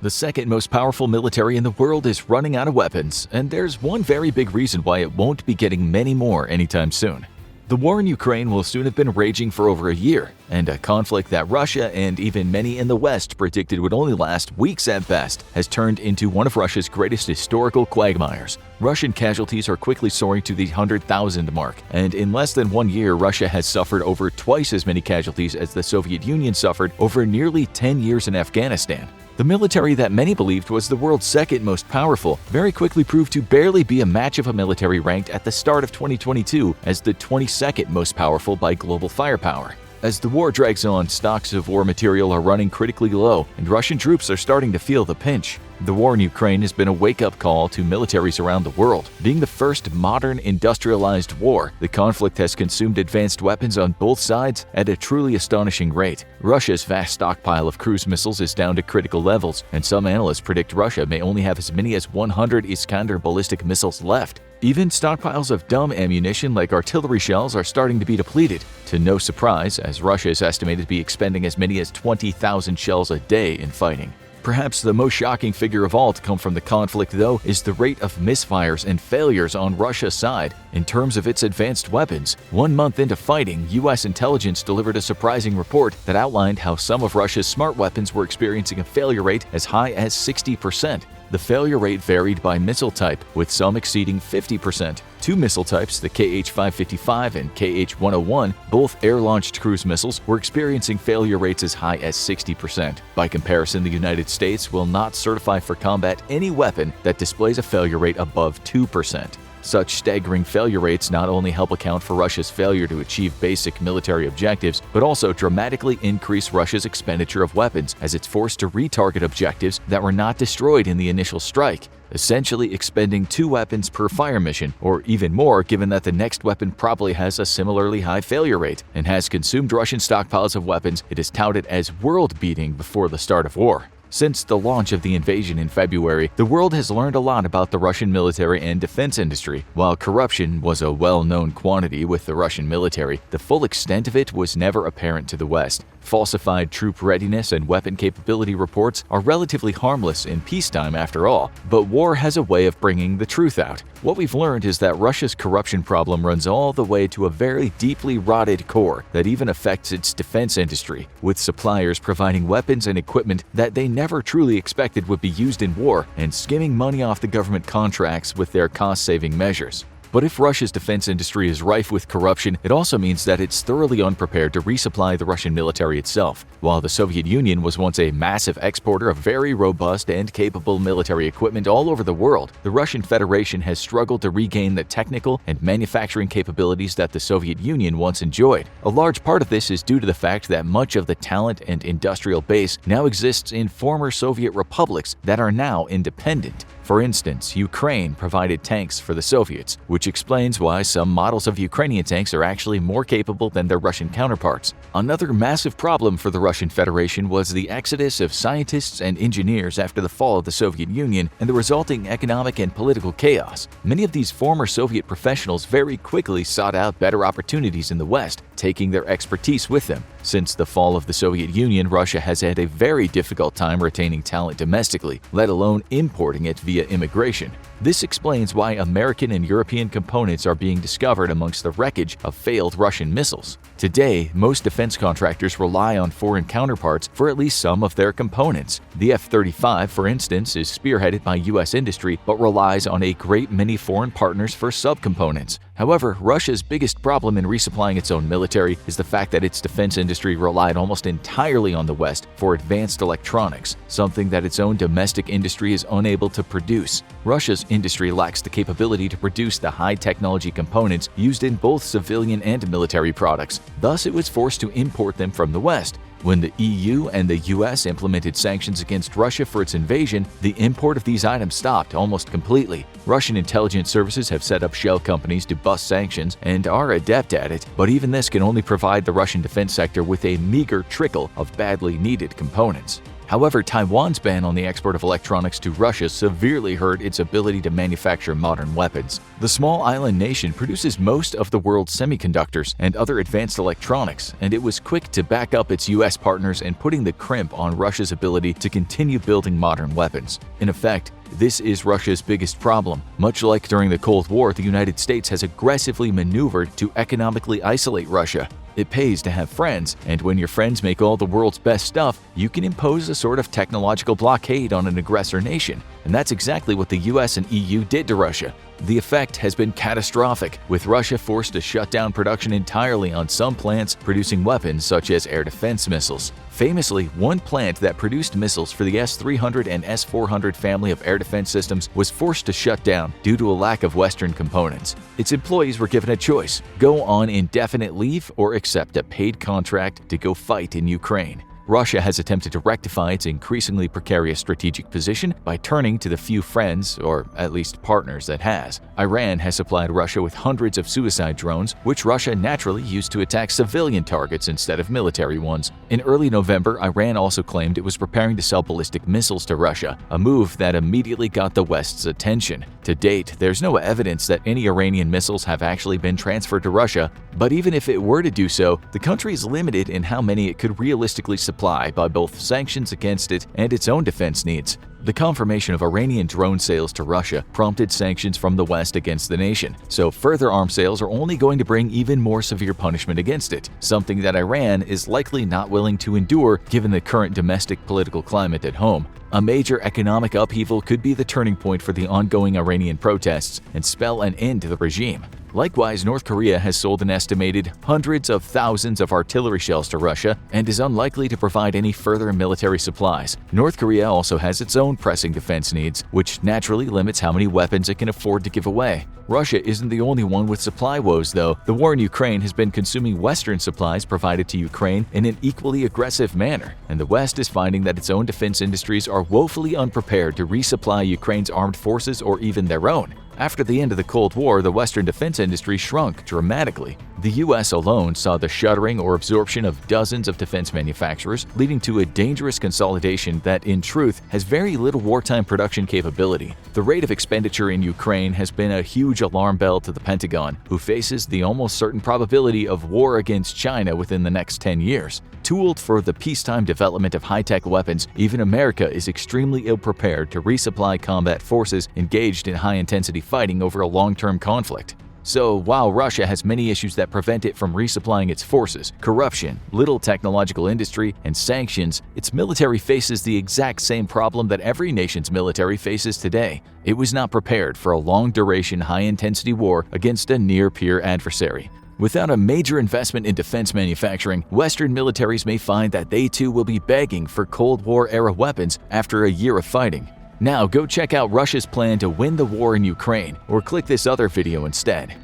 The second most powerful military in the world is running out of weapons, and there's one very big reason why it won't be getting many more anytime soon. The war in Ukraine will soon have been raging for over a year, and a conflict that Russia and even many in the West predicted would only last weeks at best has turned into one of Russia's greatest historical quagmires. Russian casualties are quickly soaring to the 100,000 mark, and in less than 1 year, Russia has suffered over twice as many casualties as the Soviet Union suffered over nearly 10 years in Afghanistan. The military that many believed was the world's second most powerful very quickly proved to barely be a match of a military ranked at the start of 2022 as the 22nd most powerful by global firepower. As the war drags on, stocks of war material are running critically low, and Russian troops are starting to feel the pinch. The war in Ukraine has been a wake-up call to militaries around the world. Being the first modern industrialized war, the conflict has consumed advanced weapons on both sides at a truly astonishing rate. Russia's vast stockpile of cruise missiles is down to critical levels, and some analysts predict Russia may only have as many as 100 Iskander ballistic missiles left. Even stockpiles of dumb ammunition like artillery shells are starting to be depleted, to no surprise, as Russia is estimated to be expending as many as 20,000 shells a day in fighting. Perhaps the most shocking figure of all to come from the conflict, though, is the rate of misfires and failures on Russia's side. In terms of its advanced weapons, 1 month into fighting, U.S. intelligence delivered a surprising report that outlined how some of Russia's smart weapons were experiencing a failure rate as high as 60%. The failure rate varied by missile type, with some exceeding 50%. Two missile types, the Kh-555 and Kh-101, both air-launched cruise missiles, were experiencing failure rates as high as 60%. By comparison, the United States will not certify for combat any weapon that displays a failure rate above 2%. Such staggering failure rates not only help account for Russia's failure to achieve basic military objectives, but also dramatically increase Russia's expenditure of weapons as it's forced to retarget objectives that were not destroyed in the initial strike, essentially expending 2 weapons per fire mission, or even more given that the next weapon probably has a similarly high failure rate and has consumed Russian stockpiles of weapons it is touted as world-beating before the start of war. Since the launch of the invasion in February, the world has learned a lot about the Russian military and defense industry. While corruption was a well-known quantity with the Russian military, the full extent of it was never apparent to the West. Falsified troop readiness and weapon capability reports are relatively harmless in peacetime after all, but war has a way of bringing the truth out. What we've learned is that Russia's corruption problem runs all the way to a very deeply rotted core that even affects its defense industry, with suppliers providing weapons and equipment that they never truly expected would be used in war and skimming money off the government contracts with their cost-saving measures. But if Russia's defense industry is rife with corruption, it also means that it's thoroughly unprepared to resupply the Russian military itself. While the Soviet Union was once a massive exporter of very robust and capable military equipment all over the world, the Russian Federation has struggled to regain the technical and manufacturing capabilities that the Soviet Union once enjoyed. A large part of this is due to the fact that much of the talent and industrial base now exists in former Soviet republics that are now independent. For instance, Ukraine provided tanks for the Soviets, which explains why some models of Ukrainian tanks are actually more capable than their Russian counterparts. Another massive problem for the Russian Federation was the exodus of scientists and engineers after the fall of the Soviet Union and the resulting economic and political chaos. Many of these former Soviet professionals very quickly sought out better opportunities in the West, taking their expertise with them. Since the fall of the Soviet Union, Russia has had a very difficult time retaining talent domestically, let alone importing it via immigration. This explains why American and European components are being discovered amongst the wreckage of failed Russian missiles. Today, most defense contractors rely on foreign counterparts for at least some of their components. The F-35, for instance, is spearheaded by U.S. industry but relies on a great many foreign partners for subcomponents. However, Russia's biggest problem in resupplying its own military is the fact that its defense industry relied almost entirely on the West for advanced electronics, something that its own domestic industry is unable to produce. Russia's industry lacks the capability to produce the high-technology components used in both civilian and military products. Thus, it was forced to import them from the West. When the EU and the US implemented sanctions against Russia for its invasion, the import of these items stopped almost completely. Russian intelligence services have set up shell companies to bust sanctions and are adept at it, but even this can only provide the Russian defense sector with a meager trickle of badly needed components. However, Taiwan's ban on the export of electronics to Russia severely hurt its ability to manufacture modern weapons. The small island nation produces most of the world's semiconductors and other advanced electronics, and it was quick to back up its US partners in putting the crimp on Russia's ability to continue building modern weapons. In effect, this is Russia's biggest problem. Much like during the Cold War, the United States has aggressively maneuvered to economically isolate Russia. It pays to have friends, and when your friends make all the world's best stuff, you can impose a sort of technological blockade on an aggressor nation. And that's exactly what the US and EU did to Russia. The effect has been catastrophic, with Russia forced to shut down production entirely on some plants producing weapons such as air defense missiles. Famously, one plant that produced missiles for the S-300 and S-400 family of air defense systems was forced to shut down due to a lack of Western components. Its employees were given a choice: go on indefinite leave or accept a paid contract to go fight in Ukraine. Russia has attempted to rectify its increasingly precarious strategic position by turning to the few friends, or at least partners, it has. Iran has supplied Russia with hundreds of suicide drones, which Russia naturally used to attack civilian targets instead of military ones. In early November, Iran also claimed it was preparing to sell ballistic missiles to Russia, a move that immediately got the West's attention. To date, there's no evidence that any Iranian missiles have actually been transferred to Russia, but even if it were to do so, the country is limited in how many it could realistically supply by both sanctions against it and its own defense needs. The confirmation of Iranian drone sales to Russia prompted sanctions from the West against the nation, so further arms sales are only going to bring even more severe punishment against it, something that Iran is likely not willing to endure given the current domestic political climate at home. A major economic upheaval could be the turning point for the ongoing Iranian protests and spell an end to the regime. Likewise, North Korea has sold an estimated hundreds of thousands of artillery shells to Russia and is unlikely to provide any further military supplies. North Korea also has its own pressing defense needs, which naturally limits how many weapons it can afford to give away. Russia isn't the only one with supply woes, though. The war in Ukraine has been consuming Western supplies provided to Ukraine in an equally aggressive manner, and the West is finding that its own defense industries are woefully unprepared to resupply Ukraine's armed forces or even their own. After the end of the Cold War, the Western defense industry shrunk dramatically. The US alone saw the shuttering or absorption of dozens of defense manufacturers, leading to a dangerous consolidation that, in truth, has very little wartime production capability. The rate of expenditure in Ukraine has been a huge alarm bell to the Pentagon, who faces the almost certain probability of war against China within the next 10 years. Tooled for the peacetime development of high-tech weapons, even America is extremely ill-prepared to resupply combat forces engaged in high-intensity fighting over a long-term conflict. So, while Russia has many issues that prevent it from resupplying its forces, corruption, little technological industry, and sanctions, its military faces the exact same problem that every nation's military faces today. It was not prepared for a long-duration, high-intensity war against a near-peer adversary. Without a major investment in defense manufacturing, Western militaries may find that they too will be begging for Cold War-era weapons after a year of fighting. Now go check out Russia's plan to win the war in Ukraine, or click this other video instead.